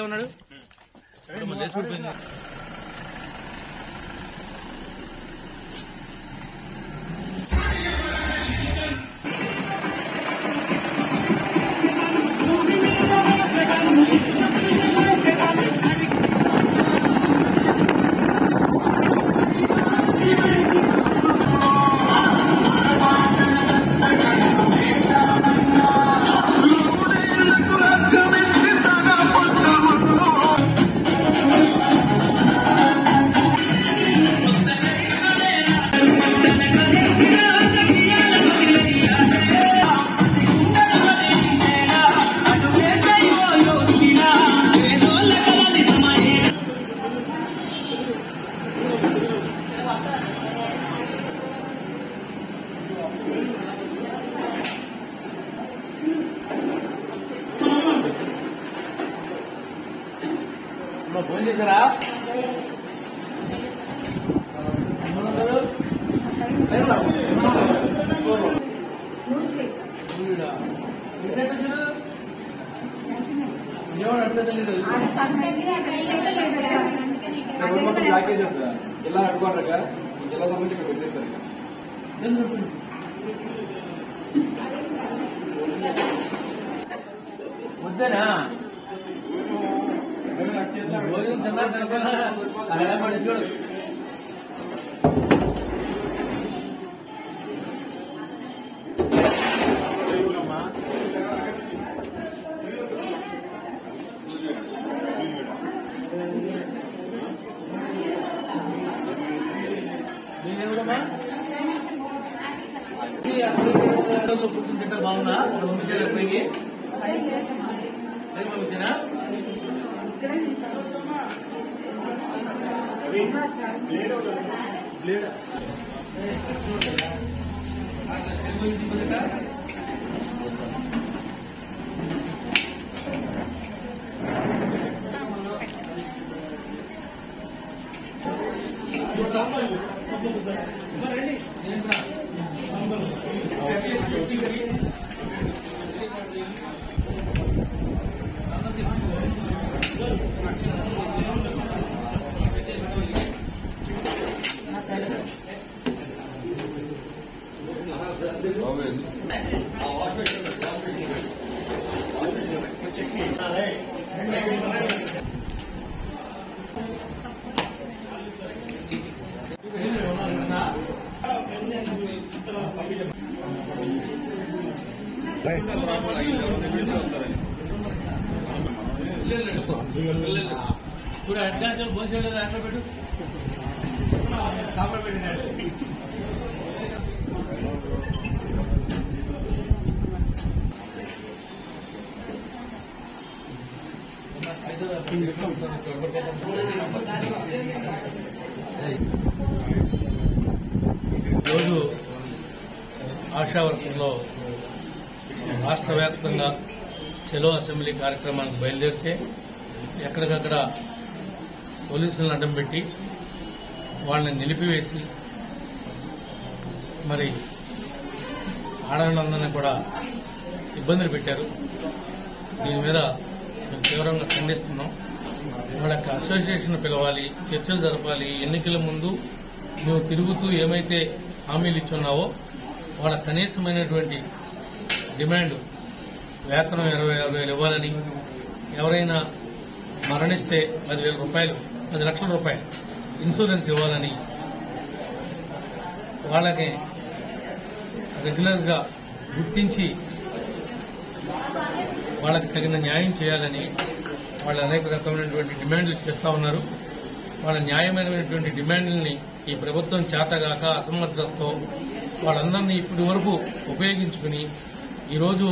ఉన్నాడు ఫోన్ చేశారా? ప్యాకేజ్ జిల్లా అడుగుతారుగా జిల్లా సంబంధించి ఇక్కడ పెట్టేస్తారు. వద్దేనా భోజనం తిన్నా అలా పడి చూడు. కూర్చుని తింటే బాగున్నా పంపించారు ఎప్పటికి పంపించారా? చూడ అడ్గాంచాలు భోజనం అక్కడ పెట్టు కాపడ పెట్టినాడు. ఈరోజు ఆశావర్గంలో రాష్ట్ర వ్యాప్తంగా చెలో అసెంబ్లీ కార్యక్రమానికి బయలుదేరితే ఎక్కడికక్కడ పోలీసులను అడ్డం పెట్టి వాళ్ళని నిలిపివేసి మరి ఆడవాళ్ళందరినీ కూడా ఇబ్బందులు పెట్టారు. దీని మీద మేము తీవ్రంగా ఖండిస్తున్నాం. వాళ్ళకి అసోసియేషన్ పిలవాలి, చర్చలు జరపాలి. ఎన్నికల ముందు నువ్వు తిరుగుతూ ఏమైతే హామీలు ఇచ్చున్నావో వాళ్ళ కనీసమైనటువంటి డిమాండ్ వేతనం 26,000 ఇవ్వాలని, ఎవరైనా మరణిస్తే 10,000 రూపాయలు 10 లక్షల రూపాయలు ఇన్సూరెన్స్ ఇవ్వాలని, వాళ్ళకి రెగ్యులర్గా గుర్తించి వాళ్ళకి తగిన న్యాయం చేయాలని వాళ్ళు అనేక రకమైనటువంటి డిమాండ్లు చేస్తూ ఉన్నారు. వాళ్ళ న్యాయమైనటువంటి డిమాండ్లని ఈ ప్రభుత్వం చేతగాక అసమర్థతతో వాళ్ళందరినీ ఇప్పటి వరకు ఉపయోగించుకుని ఈరోజు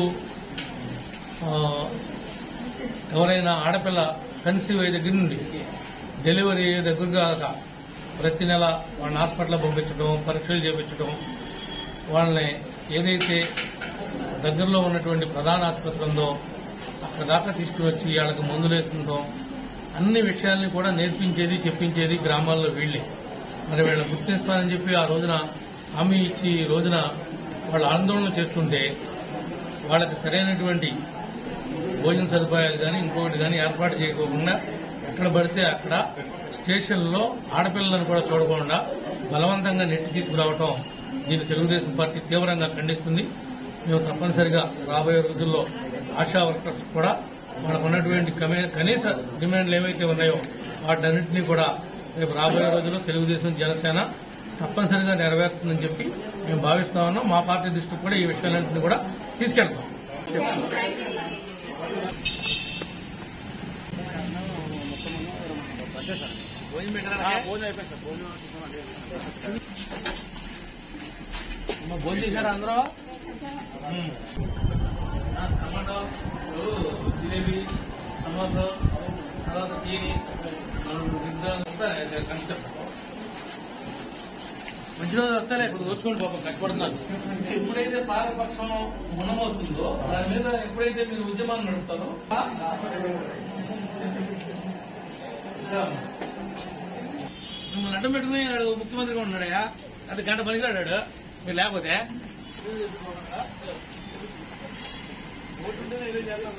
ఎవరైనా ఆడపిల్ల కన్సీవ్ అయ్యే దగ్గర నుండి డెలివరీ అయ్యే దగ్గరగా ప్రతి నెల వాళ్ళని హాస్పిటల్ పంపించడం, పరీక్షలు చేయించడం, వాళ్ళని ఏదైతే దగ్గరలో ఉన్నటువంటి ప్రధాన ఆసుపత్రి ఉందో అక్కడ దాకా తీసుకుని వచ్చి వాళ్ళకి మందులు వేస్తుంటాం. అన్ని విషయాల్ని కూడా నేర్పించేది చెప్పించేది గ్రామాల్లో వీళ్లే. మరి వీళ్ళ గుర్తిస్తానని చెప్పి ఆ రోజున హామీ ఇచ్చి ఈ రోజున వాళ్ళు ఆందోళన చేస్తుంటే వాళ్ళకి సరైనటువంటి భోజన సదుపాయాలు కానీ ఇంకొకటి కానీ ఏర్పాటు చేయకోకుండా ఎక్కడ పడితే అక్కడ స్టేషన్లో ఆడపిల్లలను కూడా చూడకుండా బలవంతంగా నెట్టి తీసుకురావటం దీన్ని తెలుగుదేశం పార్టీ తీవ్రంగా ఖండిస్తుంది. మేము తప్పనిసరిగా రాబోయే రోజుల్లో ఆశా వర్కర్స్ కూడా మనకున్నటువంటి కనీస డిమాండ్లు ఏవైతే ఉన్నాయో వాటన్నింటినీ కూడా రేపు రాబోయే రోజుల్లో తెలుగుదేశం జనసేన తప్పనిసరిగా నెరవేరుతుందని చెప్పి మేము భావిస్తా ఉన్నాం. మా పార్టీ దృష్టికి కూడా ఈ విషయాలన్నింటినీ కూడా తీసుకెళ్తాం. భోజనం చేశారా అందరూ? టమాటో, జిలేబీ, సమోసా, తర్వాత చీని మంచి రోజు వస్తానే ఇప్పుడు వచ్చుకోండి పాపం కష్టపడుతున్నారు. ఎప్పుడైతే పాలకపక్షం గుణమవుతుందో దాని మీద ఎప్పుడైతే మీరు ఉద్యమాన్ని నడుపుతారో మిమ్మల్ని అడ్డం పెట్టుకుని ముఖ్యమంత్రిగా ఉన్నాడయా, అది గంట పనికిరాడాడు మీరు లేకపోతే ఓటుంటేనే ఏదో చేస్తాం.